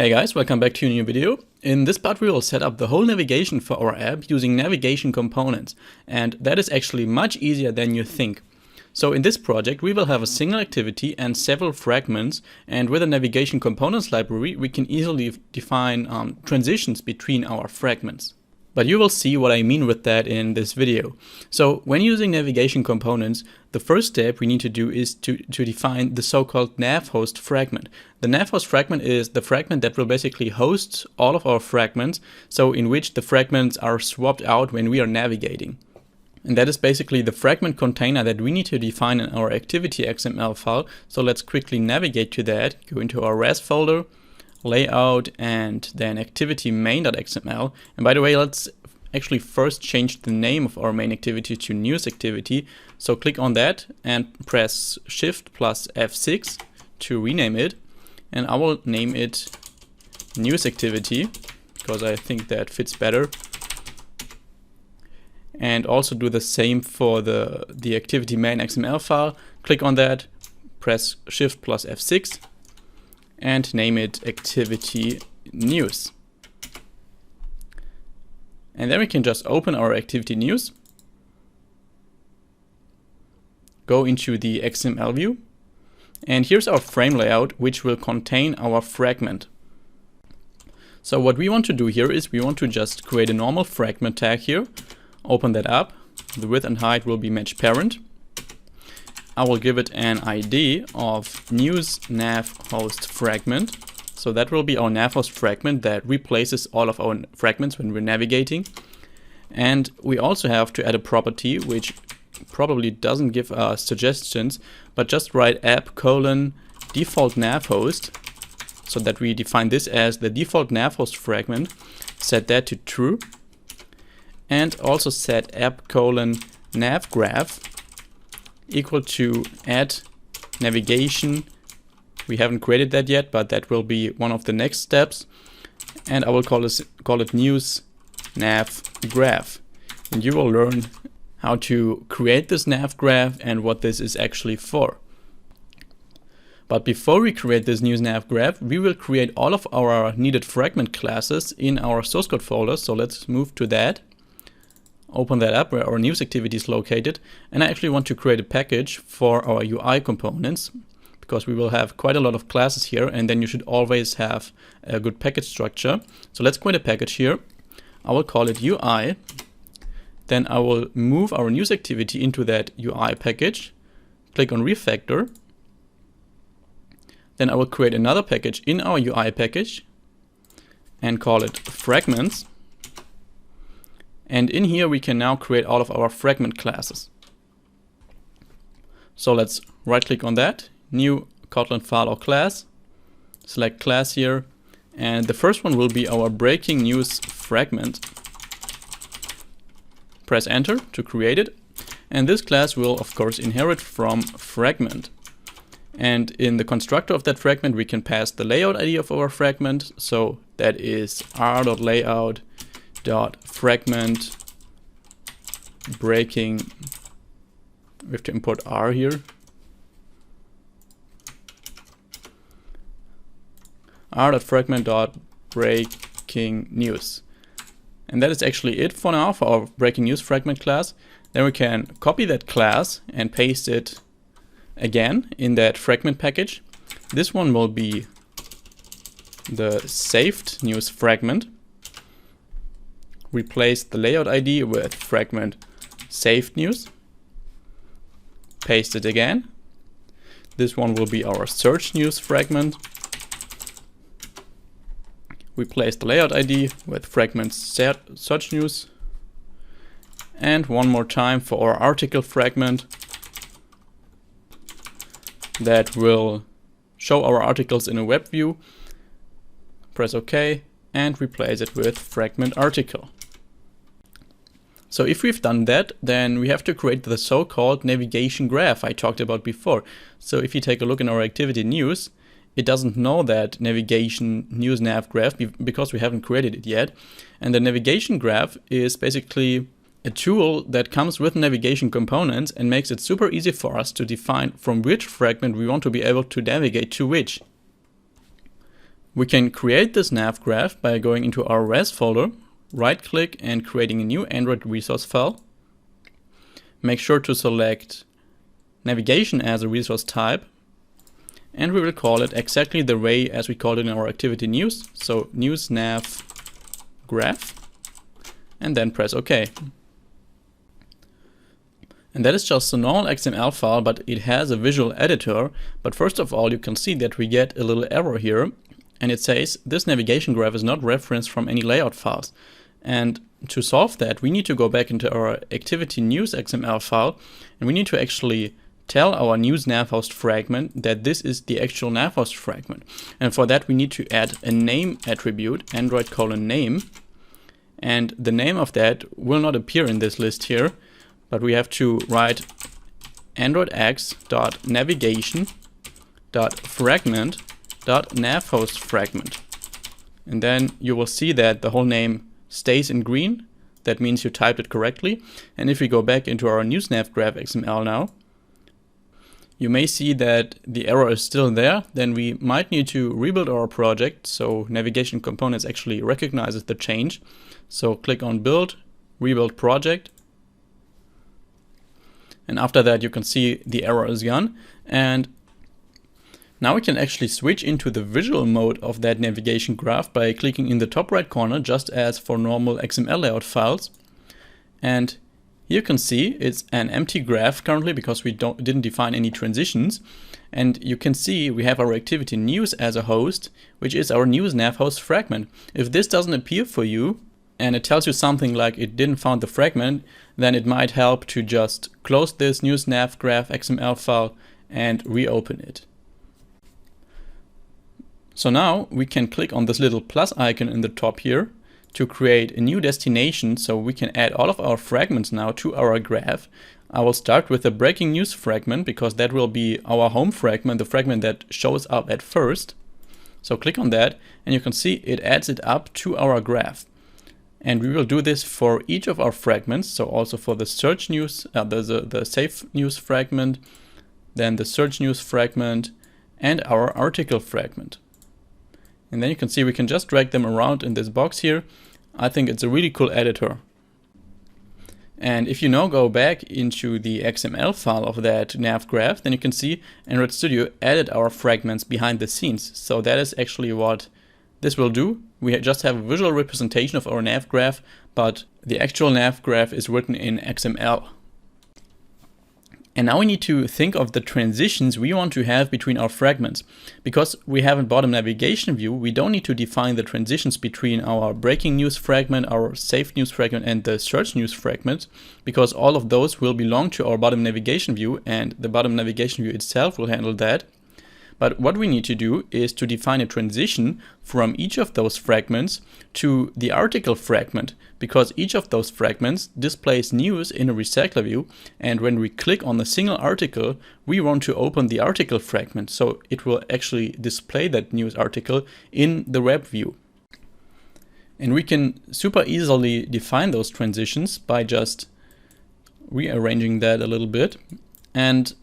Hey guys, welcome back to a new video. In this part we will set up the whole navigation for our app using navigation components, and that is actually much easier than you think. So in this project we will have a single activity and several fragments, and with a navigation components library we can easily define transitions between our fragments. But you will see what I mean with that in this video. So when using navigation components, the first step we need to do is to define the so-called nav host fragment. The nav host fragment is the fragment that will basically host all of our fragments, so in which the fragments are swapped out when we are navigating. And that is basically the fragment container that we need to define in our activity XML file. So let's quickly navigate to that, go into our res folder, layout, and then activity main.xml. And by the way, let's actually first change the name of our main activity to news activity. So click on that and press Shift plus F6 to rename it. And I will name it news activity because I think that fits better. And also do the same for the activity main XML file. Click on that, press Shift plus F6 and name it activity news. And then we can just open our activity news, go into the XML view, and here's our frame layout, which will contain our fragment. So what we want to do here is we want to just create a normal fragment tag here, open that up, the width and height will be match parent. I will give it an ID of news nav host fragment. So that will be our nav host fragment that replaces all of our fragments when we're navigating. And we also have to add a property which probably doesn't give us suggestions, but just write app colon default nav host, so that we define this as the default nav host fragment, set that to true, and also set app colon nav graph equal to add navigation. We haven't created that yet, but that will be one of the next steps. And I will call it news nav graph. And you will learn how to create this nav graph and what this is actually for. But before we create this news nav graph, we will create all of our needed fragment classes in our source code folder. So let's move to that. Open that up where our news activity is located, and I actually want to create a package for our UI components because we will have quite a lot of classes here, and then you should always have a good package structure. So let's create a package here. I will call it UI. Then I will move our news activity into that UI package. Click on refactor. Then I will create another package in our UI package and call it fragments. And in here we can now create all of our fragment classes. So let's right click on that, new Kotlin file or class, select class here, and the first one will be our breaking news fragment. Press enter to create it, and this class will of course inherit from fragment. And in the constructor of that fragment we can pass the layout ID of our fragment, so that is r.layout.fragment breaking. We have to import r here. r.fragment.breaking news. And that is actually it for now for our breaking news fragment class. Then we can copy that class and paste it again in that fragment package. This one will be the saved news fragment. Replace the layout ID with fragment saved news. Paste it again. This one will be our search news fragment. Replace the layout ID with fragment search news. And one more time for our article fragment that will show our articles in a web view. Press OK and replace it with fragment article. So if we've done that, then we have to create the so-called navigation graph I talked about before. So if you take a look in our activity news, it doesn't know that navigation news nav graph because we haven't created it yet. And the navigation graph is basically a tool that comes with navigation components and makes it super easy for us to define from which fragment we want to be able to navigate to which. We can create this nav graph by going into our res folder, right click and creating a new Android resource file. Make sure to select navigation as a resource type, and we will call it exactly the way as we called it in our activity news. So news nav graph, and then press OK. And that is just a normal XML file, but it has a visual editor. But first of all, you can see that we get a little error here, and it says this navigation graph is not referenced from any layout files. And to solve that, we need to go back into our activity news XML file, and we need to actually tell our news navhost fragment that this is the actual navhost fragment. And for that, we need to add a name attribute, Android:name, and the name of that will not appear in this list here, but we have to write androidx.navigation.fragment.navhostFragment. And then you will see that the whole name stays in green. That means you typed it correctly. And if we go back into our news nav graph XML now, you may see that the error is still there. Then we might need to rebuild our project so navigation components actually recognizes the change. So click on build, rebuild project. And after that, you can see the error is gone. And now we can actually switch into the visual mode of that navigation graph by clicking in the top right corner, just as for normal XML layout files. And you can see it's an empty graph currently because we didn't define any transitions. And you can see we have our activity news as a host, which is our news nav host fragment. If this doesn't appear for you, and it tells you something like it didn't find the fragment, then it might help to just close this news nav graph XML file and reopen it. So now we can click on this little plus icon in the top here to create a new destination, so we can add all of our fragments now to our graph. I will start with the breaking news fragment because that will be our home fragment, the fragment that shows up at first. So click on that and you can see it adds it up to our graph. And we will do this for each of our fragments, so also for the search news, the save news fragment, then the search news fragment, and our article fragment. And then you can see we can just drag them around in this box here. I think it's a really cool editor. And if you now go back into the XML file of that nav graph, then you can see Android Studio added our fragments behind the scenes. So that is actually what this will do. We just have a visual representation of our nav graph, but the actual nav graph is written in XML. And now we need to think of the transitions we want to have between our fragments. Because we have a bottom navigation view, we don't need to define the transitions between our breaking news fragment, our saved news fragment, and the search news fragment, because all of those will belong to our bottom navigation view, and the bottom navigation view itself will handle that. But what we need to do is to define a transition from each of those fragments to the article fragment, because each of those fragments displays news in a recycler view, and when we click on a single article, we want to open the article fragment, so it will actually display that news article in the web view. And we can super easily define those transitions by just rearranging that a little bit, and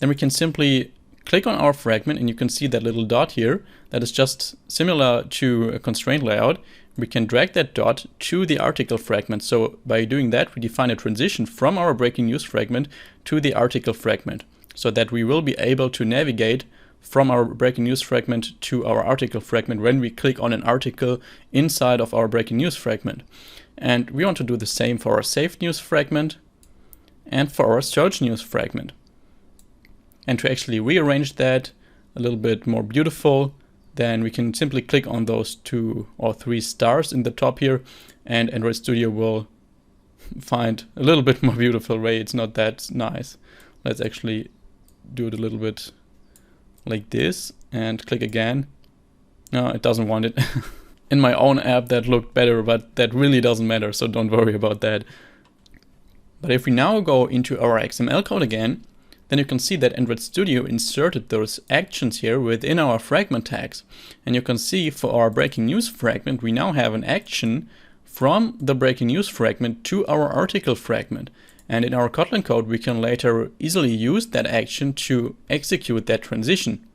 then we can simply click on our fragment and you can see that little dot here that is just similar to a constraint layout. We can drag that dot to the article fragment. So by doing that, we define a transition from our breaking news fragment to the article fragment, so that we will be able to navigate from our breaking news fragment to our article fragment when we click on an article inside of our breaking news fragment. And we want to do the same for our saved news fragment and for our search news fragment. And to actually rearrange that a little bit more beautiful, then we can simply click on those 2 or 3 stars in the top here, and Android Studio will find a little bit more beautiful way. It's not that nice. Let's actually do it a little bit like this and click again. No, it doesn't want it. In my own app that looked better, but that really doesn't matter, so don't worry about that. But if we now go into our XML code again, then you can see that Android Studio inserted those actions here within our fragment tags. And you can see for our breaking news fragment, we now have an action from the breaking news fragment to our article fragment. And in our Kotlin code, we can later easily use that action to execute that transition.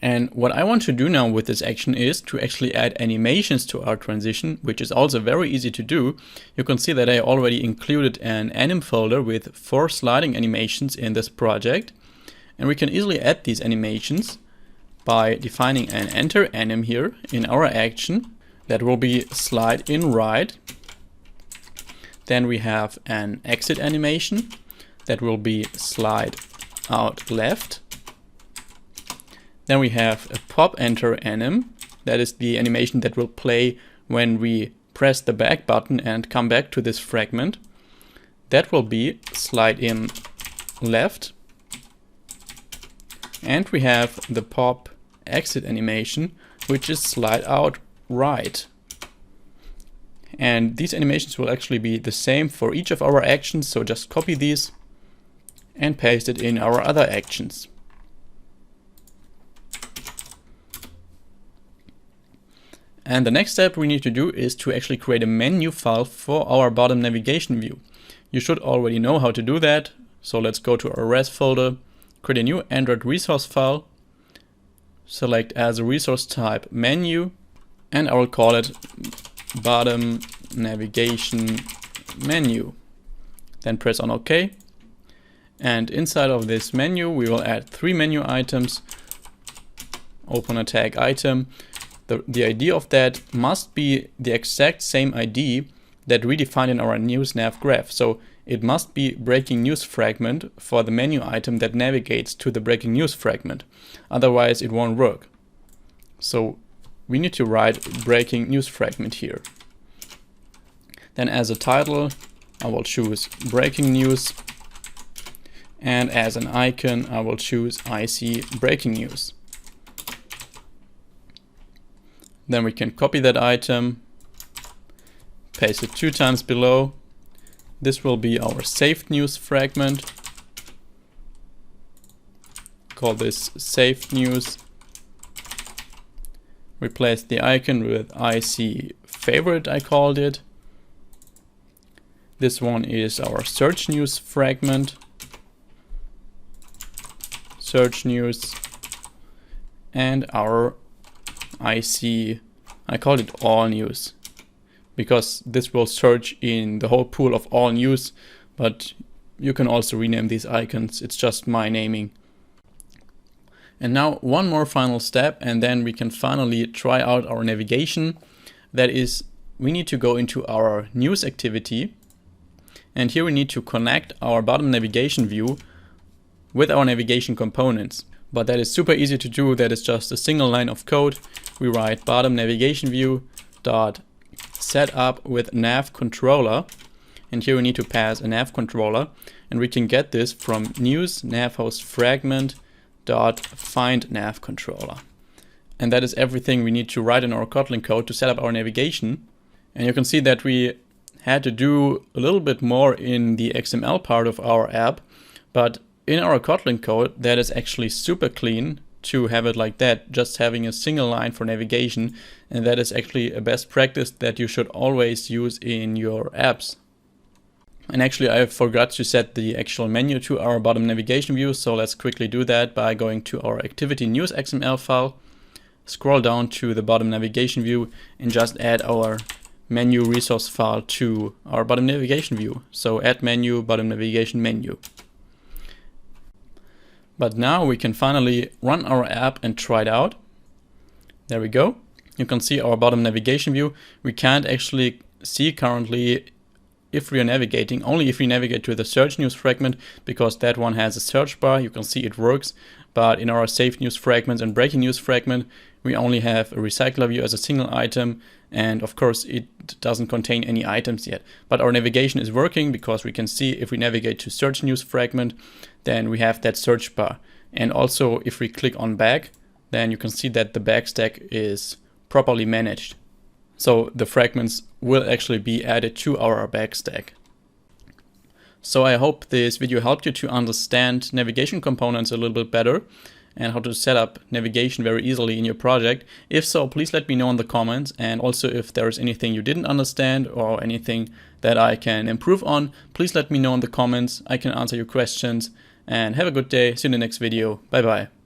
And what I want to do now with this action is to actually add animations to our transition, which is also very easy to do. You can see that I already included an anim folder with 4 sliding animations in this project. And we can easily add these animations by defining an enter anim here in our action. That will be slide in right. Then we have an exit animation that will be slide out left. Then we have a pop enter anim. That is the animation that will play when we press the back button and come back to this fragment. That will be slide in left. And we have the pop exit animation, which is slide out right. And these animations will actually be the same for each of our actions, so just copy these and paste it in our other actions. And the next step we need to do is to actually create a menu file for our bottom navigation view. You should already know how to do that. So let's go to our res folder, create a new Android resource file, select as a resource type menu, and I will call it bottom navigation menu. Then press on OK. And inside of this menu, we will add 3 menu items, open a tag item. The ID of that must be the exact same ID that we defined in our news nav graph. So it must be breaking news fragment for the menu item that navigates to the breaking news fragment. Otherwise it won't work. So we need to write breaking news fragment here. Then as a title, I will choose breaking news. And as an icon, I will choose IC breaking news. Then we can copy that item, paste it 2 times below. This will be our saved news fragment. Call this saved news. Replace the icon with IC favorite, I called it. This one is our search news fragment. Search news. And our IC, I called it all news, because this will search in the whole pool of all news, but you can also rename these icons. It's just my naming. And now one more final step, and then we can finally try out our navigation. That is, we need to go into our news activity, and here we need to connect our bottom navigation view with our navigation components. But that is super easy to do. That is just a single line of code. We write bottom navigation view dot setup with nav controller, and here we need to pass a nav controller, and we can get this from news navhost fragment dot find nav controller. And that is everything we need to write in our Kotlin code to set up our navigation. And you can see that we had to do a little bit more in the XML part of our app, but in our Kotlin code, that is actually super clean to have it like that, just having a single line for navigation. And that is actually a best practice that you should always use in your apps. And actually, I forgot to set the actual menu to our bottom navigation view. So let's quickly do that by going to our activity news XML file, scroll down to the bottom navigation view, and just add our menu resource file to our bottom navigation view. So add menu, bottom navigation menu. But now we can finally run our app and try it out. There we go. You can see our bottom navigation view. We can't actually see currently if we are navigating, only if we navigate to the search news fragment, because that one has a search bar. You can see it works. But in our saved news fragments and breaking news fragment, we only have a recycler view as a single item. And of course, it doesn't contain any items yet. But our navigation is working because we can see if we navigate to search news fragment, then we have that search bar. And also, if we click on back, then you can see that the back stack is properly managed. So the fragments will actually be added to our back stack. So I hope this video helped you to understand navigation components a little bit better and how to set up navigation very easily in your project. If so, please let me know in the comments. And also if there's anything you didn't understand or anything that I can improve on, please let me know in the comments. I can answer your questions. And have a good day. See you in the next video. Bye bye.